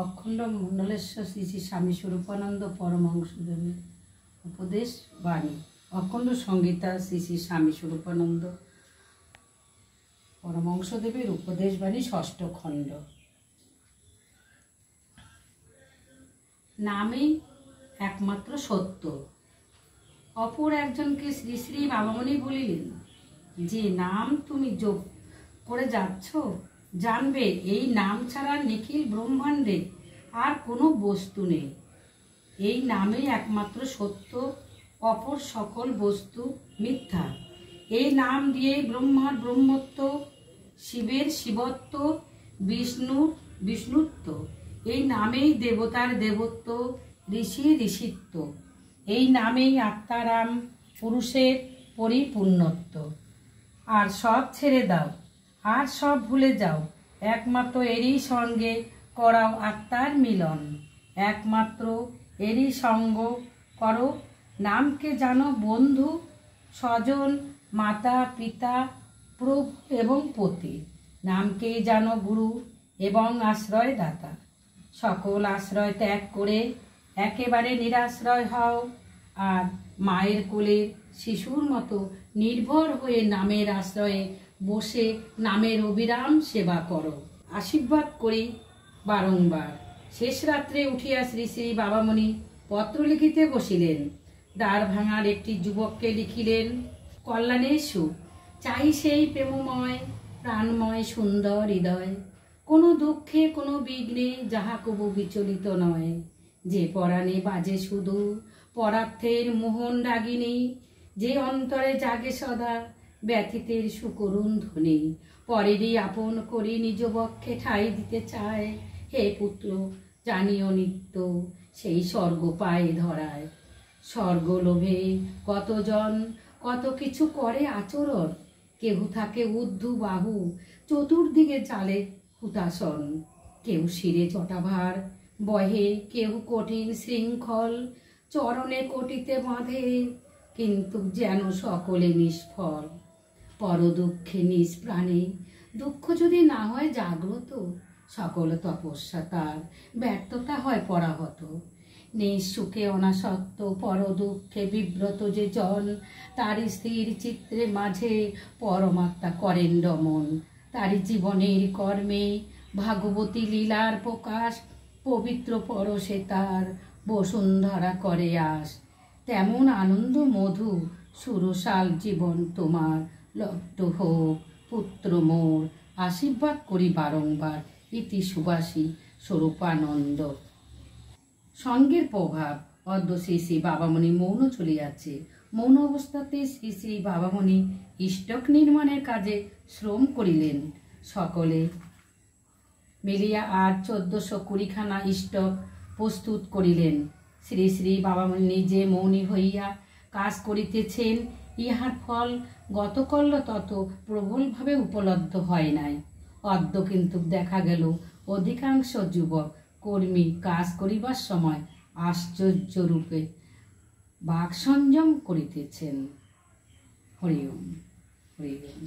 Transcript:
অখণ্ড মণ্ডলেশ্বর শ্রী শ্রী স্বামী স্বরূপানন্দ পরমহংসদেবের উপদেশ বাণী। অখণ্ড সংগীতা শ্রী শ্রী স্বামী স্বরূপানন্দ পরমহংসদেবের উপদেশ বাণী, ষষ্ঠ খণ্ড। নামই একমাত্র সত্য। অপর একজনকে শ্রী শ্রী বাবামণি বলিলেন, যে নাম তুমি যোগ করে যাচ্ছ, জানবে এই নাম ছাড়া নিখিল ব্রহ্মাণ্ডে আর কোনো বস্তু নেই। এই নামই একমাত্র সত্য, অপর সকল বস্তু মিথ্যা। এই নাম দিয়ে ব্রহ্মার ব্রহ্মত্ব, শিবের শিবত্ব, বিষ্ণুর বিষ্ণুত্ব। এই নামেই দেবতার দেবত্ব, ঋষির ঋষিত্ব। এই নামেই আত্মারাম পুরুষের পরিপূর্ণত্ব। আর সব ছেড়ে দাও, আর সব ভুলে যাও, একমাত্র এরই সঙ্গে করাও আত্মার মিলন। একমাত্র এরই সঙ্গ করো। নামকে জানো বন্ধু, স্বজন, মাতা পিতা, প্রভু এবং পতি। নামকেই জানো গুরু এবং আশ্রয়দাতা। সকল আশ্রয় ত্যাগ করে একেবারে নিরাশ্রয় হও, আর মায়ের কোলের শিশুর মতো নির্ভর হয়ে নামের আশ্রয়ে বসে নামের অবিরাম সেবা করো। আশীর্বাদ করি বারংবার। শেষ রাত্রে উঠিয়া শ্রী শ্রী বাবামণি পত্র লিখিতে বসিলেন। দ্বার ভাঙার একটি যুবককে লিখিলেন, কল্যাণের সুখ চাই সেই প্রেমময় প্রাণময় সুন্দর হৃদয়। কোনো দুঃখে কোনো বিঘ্নে যাহা কবু বিচলিত নয়। যে পরাণে বাজে শুধু পরার্থের মোহন রাগিনী। যে অন্তরে জাগে সদা ব্যথিতের সুকরুণ ধ্বনি। পরেরই আপন করি নিজ বক্ষে ঠাঁই দিতে চায়। হে পুত্র জানিও নিত্য সেই স্বর্গ পায় ধরায়। স্বর্গ লোভে কতজন কত কিছু করে আচরণ। কেহ থাকে ঊর্ধ্ব বাহু, চতুর্দিকে চালে হুতাসন। কেউ শিরে জটাভার বহে, কেউ কঠিন শৃঙ্খল চরণে কটিতে বাঁধে, কিন্তু যেন সকলে নিষ্ফল। পর দুঃখে নিজ প্রাণে, দুঃখ যদি না হয় জাগ্রত, সকল তপস্যা তার ব্যর্থতা হয় পরাহত। নিজ সুখে অনাসক্ত পর দুঃখে বিব্রত যে জন, তারই স্থির চিত্রে মাঝে পরমাত্মা করেন রমন। তারই জীবনের কর্মে ভাগবতী লীলার প্রকাশ, পবিত্র পরশে তার বসুন্ধরা করে আস। তেমন আনন্দ মধু সুরসাল জীবন তোমার লব্ধ হোক পুত্র মোর। আশীর্বাদ করি বারংবার। ইতি সুবাসী স্বরূপানন্দ। সঙ্গের প্রভাব। অদ্য শ্রী শ্রী বাবামণি মৌন চলিয়াছে। মৌন অবস্থাতে শ্রী শ্রী বাবামণি ইষ্টক নির্মাণের কাজে শ্রম করিলেন। সকলে মিলিয়া আর 1420খানা ইষ্টক প্রস্তুত করিলেন। শ্রী শ্রী বাবামণি নিজে মৌনী হইয়া কাজ করিতেছেন। ইহার ফল গতকল্য তত প্রবলভাবে উপলব্ধ হয় নাই। অদ্য কিন্তু দেখা গেল অধিকাংশ যুবক কর্মী কাজ করিবার সময় আশ্চর্য রূপে বাক সংযম করিতেছেন। হরি ওম, হরি ওম।